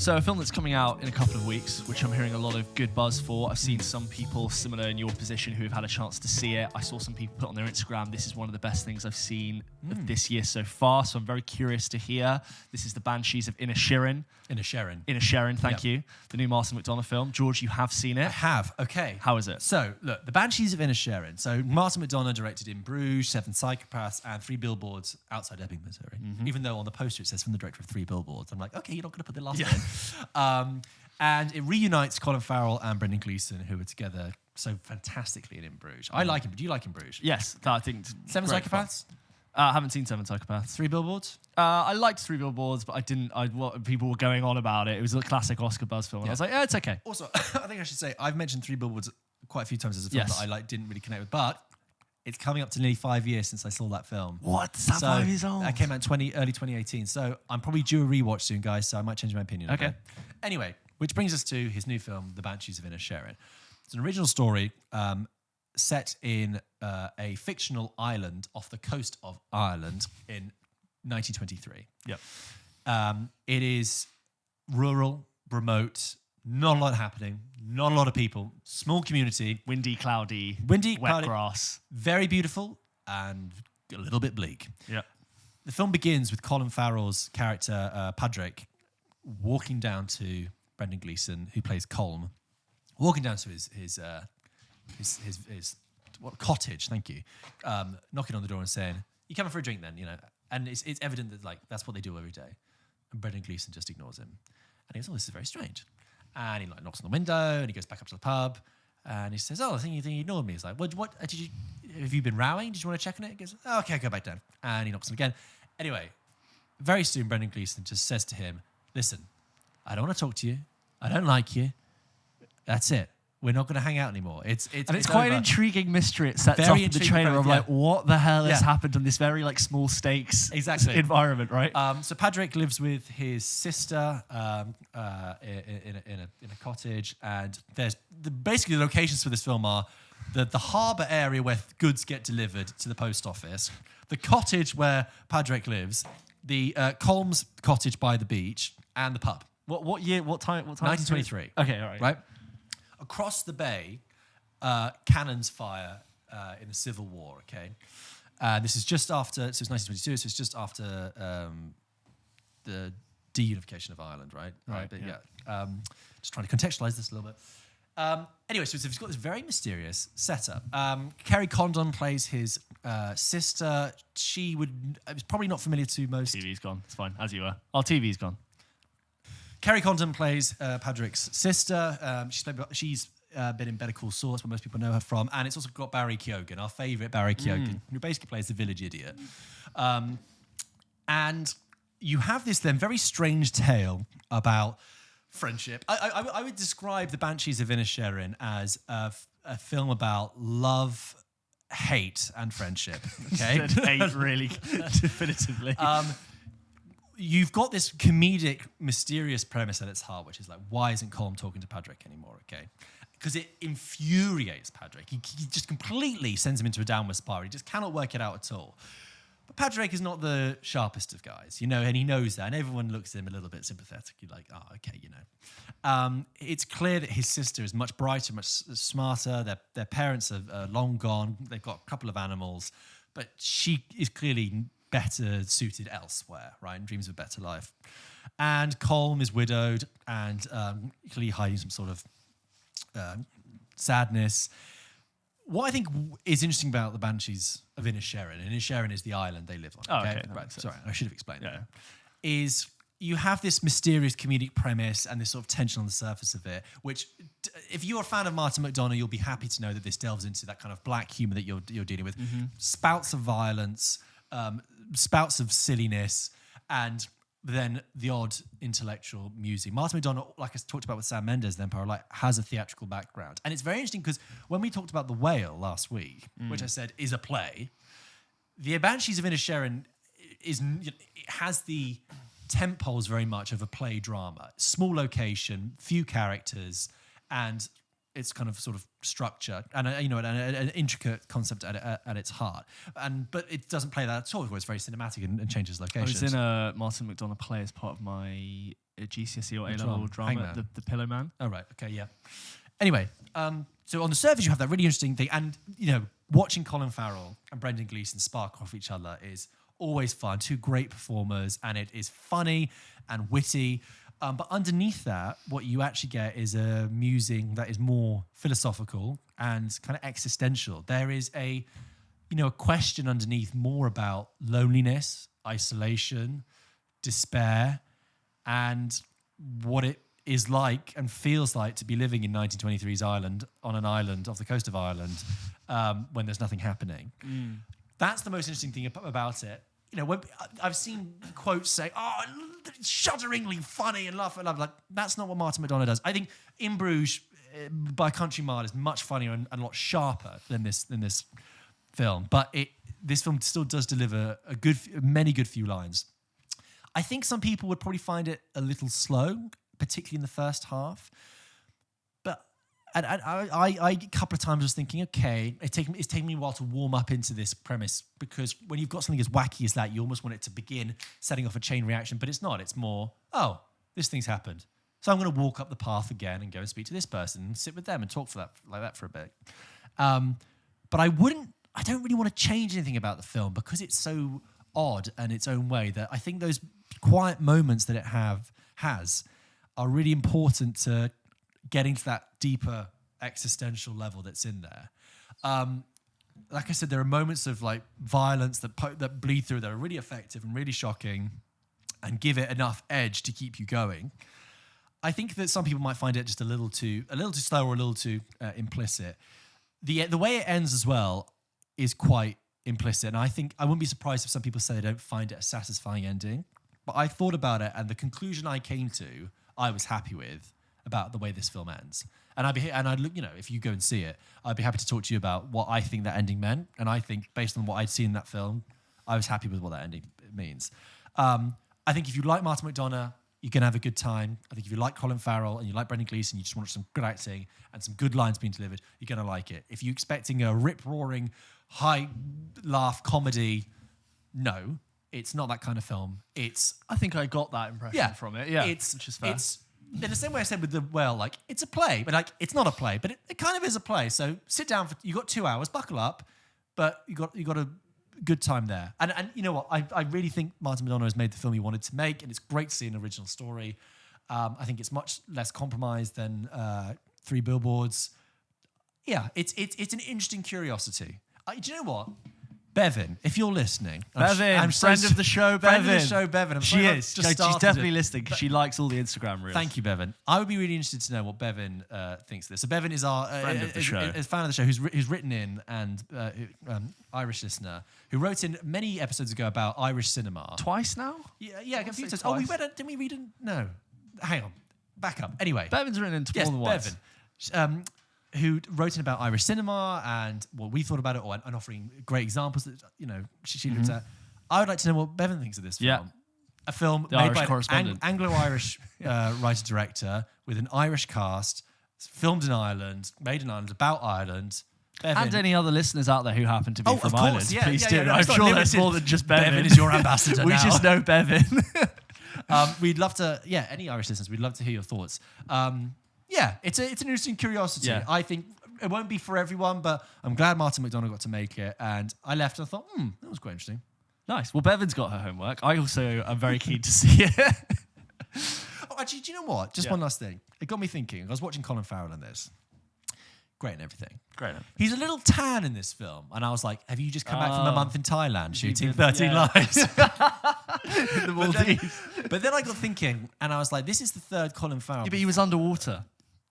So a film that's coming out in a couple of weeks, which I'm hearing a lot of good buzz for. I've seen some people similar in your position who have had a chance to see it. I saw some people put on their Instagram, this is one of the best things I've seen of this year so far. So I'm very curious to hear. This is The Banshees of Inisherin. Inisherin, thank you. The new Martin McDonagh film. George, you have seen it. I have, okay. How is it? So, look, The Banshees of Inisherin. So, Martin McDonagh directed In Bruges, Seven Psychopaths, and Three Billboards Outside Ebbing, Missouri. Even though on the poster it says from the director of Three Billboards. I'm like, okay, you're not going to put the last one in. And it reunites Colin Farrell and Brendan Gleeson, who were together so fantastically in Bruges. I like him. Do you like In Bruges? Yes, I think. Seven Psychopaths? I haven't seen Seven Psychopaths. Three Billboards? I liked Three Billboards, but I didn't. People were going on about it. It was a classic Oscar buzz film, and I was like, yeah, it's okay. Also, I think I should say I've mentioned Three Billboards quite a few times as a film that I didn't really connect with, but it's coming up to nearly 5 years since I saw that film. What? Is that 5 years old? I came out early 2018, so I'm probably due a rewatch soon, guys. So I might change my opinion. Okay. Anyway, which brings us to his new film, The Banshees of Inisherin. It's an original story set in a fictional island off the coast of Ireland in 1923. Yep. It is rural, remote, not a lot happening, not a lot of people, small community. Windy, cloudy, wet cloudy, grass. Very beautiful and a little bit bleak. Yeah. The film begins with Colin Farrell's character, Padraig, walking down to Brendan Gleeson, who plays Colm, walking down to his cottage, thank you, knocking on the door and saying, "You coming for a drink then?" You know, and it's evident that that's what they do every day. And Brendan Gleeson just ignores him, and he goes, "Oh, this is very strange." And he knocks on the window, and he goes back up to the pub, and he says, "Oh, I think you ignored me." He's like, "What? Did you? Have you been rowing? Did you want to check on it?" He goes, "Oh, okay, go back down." And he knocks on again. Anyway, very soon Brendan Gleeson just says to him, "Listen, I don't want to talk to you. I don't like you. That's it. We're not going to hang out anymore." It's quite an intriguing mystery. It sets up in the trailer of what the hell has happened on this very small stakes environment, right? So Padraig lives with his sister in a cottage, and there's basically the locations for this film are the harbour area where goods get delivered to the post office, the cottage where Padraig lives, the Colm's cottage by the beach, and the pub. What year? What time? 1923. Okay, all right. Right. Across the bay, cannons fire in the Civil War, okay? This is just after, so it's 1922, so it's just after the deunification of Ireland, right? Right, But just trying to contextualize this a little bit. Anyway, so it's got this very mysterious setup. Kerry Condon plays his sister. It's probably not familiar to most. TV's gone, it's fine, as you were. Our TV's gone. Kerry Condon plays Padraig's sister. She's been in Better Call Saul, that's where most people know her from. And it's also got Barry Keoghan, our favourite Barry Keoghan, who basically plays the village idiot. And you have this then very strange tale about friendship. I would describe The Banshees of Inisherin as a film about love, hate, and friendship. Okay, hate really definitively. You've got this comedic, mysterious premise at its heart, which is why isn't Colm talking to Padraig anymore? Okay, because it infuriates Padraig. He just completely sends him into a downward spiral. He just cannot work it out at all. But Padraig is not the sharpest of guys, and he knows that, and everyone looks at him a little bit sympathetically, like, "Oh, okay, It's clear that his sister is much brighter, much smarter. Their parents are long gone. They've got a couple of animals, but she is clearly better suited elsewhere, right, and dreams of a better life. And Colm is widowed and clearly hiding some sort of sadness. What I think is interesting about the Banshees of Inisherin is the island they live on. Oh, okay. Right. Sorry, I should have explained that. Yeah. Is you have this mysterious comedic premise and this sort of tension on the surface of it, which, if you're a fan of Martin McDonagh, you'll be happy to know that this delves into that kind of black humour that you're dealing with. Spouts of violence, spouts of silliness, and then the odd intellectual musing. Martin McDonagh, like I talked about with Sam Mendes, The Empire, has a theatrical background. And it's very interesting because when we talked about The Whale last week, which I said is a play, the Banshees of Inisherin has the tempos very much of a play drama. Small location, few characters, and its kind of sort of structure and an intricate concept at its heart, but it doesn't play that at all. It's very cinematic and changes locations. I was in a Martin McDonagh play as part of my a GCSE or Which A-level one? drama, Hangman. the Pillow Man. Oh, right. Okay, yeah. Anyway, so on the surface, you have that really interesting thing. And, watching Colin Farrell and Brendan Gleeson spark off each other is always fun. Two great performers, and it is funny and witty. But underneath that, what you actually get is a musing that is more philosophical and kind of existential. There is a question underneath more about loneliness, isolation, despair, and what it is like and feels like to be living in 1923's Ireland, on an island off the coast of Ireland, when there's nothing happening. That's the most interesting thing about it. When I've seen quotes say, "Oh, it's shudderingly funny and laugh and love," like that's not what Martin McDonagh does. I think In Bruges, by country mile, is much funnier and a lot sharper than this film. But this film still does deliver many good few lines. I think some people would probably find it a little slow, particularly in the first half. But I a couple of times was thinking, okay, it's taking me a while to warm up into this premise, because when you've got something as wacky as that, you almost want it to begin setting off a chain reaction, but it's not. It's more, oh, this thing's happened. So I'm going to walk up the path again and go and speak to this person and sit with them and talk like that for a bit. But I don't really want to change anything about the film because it's so odd in its own way that I think those quiet moments that it has are really important to getting to that deeper existential level that's in there. Like I said, there are moments of like violence that bleed through that are really effective and really shocking and give it enough edge to keep you going. I think that some people might find it just a little too slow or a little too implicit. The way it ends as well is quite implicit, and I think I wouldn't be surprised if some people say they don't find it a satisfying ending. But I thought about it, and the conclusion I came to, I was happy with about the way this film ends. And I'd look, if you go and see it, I'd be happy to talk to you about what I think that ending meant. And I think based on what I'd seen in that film, I was happy with what that ending means. I think if you like Martin McDonagh, you're going to have a good time. I think if you like Colin Farrell and you like Brendan Gleeson, you just want some good acting and some good lines being delivered, you're going to like it. If you're expecting a rip-roaring, high-laugh comedy, no, it's not that kind of film. I think I got that impression from it. Yeah, which is fair. It's in the same way I said with the well, like it's a play, but like it's not a play, but it kind of is a play. So sit down you got 2 hours, buckle up, but you got a good time there. And you know what? I really think Martin McDonagh has made the film he wanted to make, and it's great to see an original story. I think it's much less compromised than Three Billboards. Yeah, it's an interesting curiosity. Do you know what? Bevan, if you're listening, I'm friend of the show, Bevan. Friend of the show, Bevan. She is. She's definitely listening because she likes all the Instagram reels. Thank you, Bevan. I would be really interested to know what Bevan thinks of this. So Bevan is our friend of the show, is fan of the show, who's written in and Irish listener who wrote in many episodes ago about Irish cinema. Twice now? Yeah, a few times. Oh, we read it. Didn't we read it? No, hang on, back up. Anyway, Bevan's written into more than once. Bevan. Who wrote in about Irish cinema and what we thought about it, and offering great examples that she looked at. I would like to know what Bevan thinks of this film. Yeah. A film The made Irish by correspondent. an Anglo-Irish writer-director with an Irish cast, filmed in Ireland, made in Ireland, about Ireland. Bevan, and any other listeners out there who happen to be from Ireland, please do. No, I'm sure there's more than just Bevan. Bevan is your ambassador We now. just know Bevan. We'd love to, any Irish listeners, we'd love to hear your thoughts. It's an interesting curiosity. Yeah. I think it won't be for everyone, but I'm glad Martin McDonagh got to make it. And I left and I thought, that was quite interesting. Nice. Well, Bevan's got her homework. I also am very keen to see it. Oh, actually, do you know what? Just one last thing. It got me thinking. I was watching Colin Farrell in this. Great and everything. Great. He's a little tan in this film. And I was like, have you just come back from a month in Thailand shooting did, 13 Lives? In the Maldives. But then I got thinking, and I was like, this is the third Colin Farrell. Yeah, but he was underwater.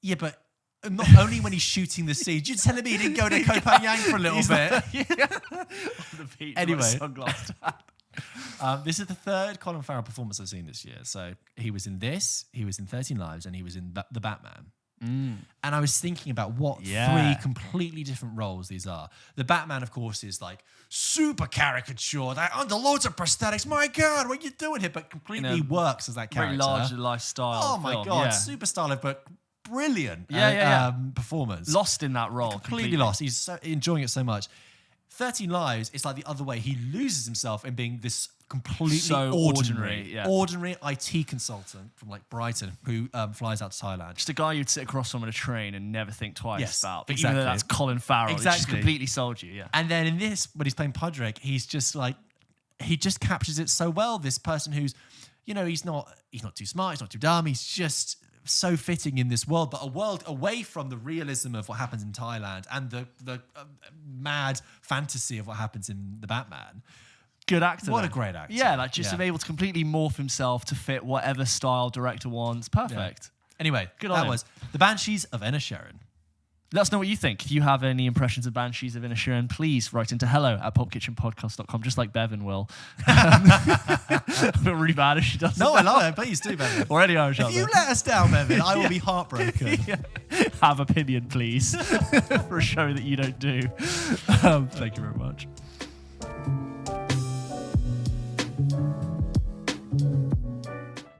Yeah, but not only when he's shooting the sea. You're telling me he didn't go to Koh Phangan for a little bit? On the beach. Anyway. Sunglasses. This is the third Colin Farrell performance I've seen this year. So he was in this, he was in 13 Lives, and he was in The Batman. And I was thinking about what three completely different roles these are. The Batman, of course, is like super caricature, that under loads of prosthetics. My God, what are you doing here? But completely works as that character. Very larger lifestyle. Oh my God, super stylish, but brilliant. Performance. Lost in that role. Completely lost. He's enjoying it so much. 13 Lives is like the other way. He loses himself in being this completely So ordinary, yeah. ordinary IT consultant from like Brighton who flies out to Thailand. Just a guy you'd sit across from on a train and never think twice Yes, about. But exactly. even though that's Colin Farrell, it just Exactly. completely sold you, yeah. And then in this, when he's playing Podrick, he's just like, he just captures it so well. This person who's, he's not too smart, he's not too dumb, he's just so fitting in this world, but a world away from the realism of what happens in Thailand and the mad fantasy of what happens in the Batman. Good actor. What though. a great actor. Yeah, like just Yeah. to be able to completely morph himself to fit whatever style director wants. Perfect. Anyway, Good on that him. was The Banshees of Inisherin. Let us know what you think. If you have any impressions of Banshees of Inisherin, please write into hello@pulpkitchenpodcast.com, just like Bevan will. I feel really bad if she doesn't. No, I love it. Please do, Bevan. Or any Irish out If you there. let us down, Bevan, I will be heartbroken. Have opinion, please, for a show that you don't do. Thank you very much.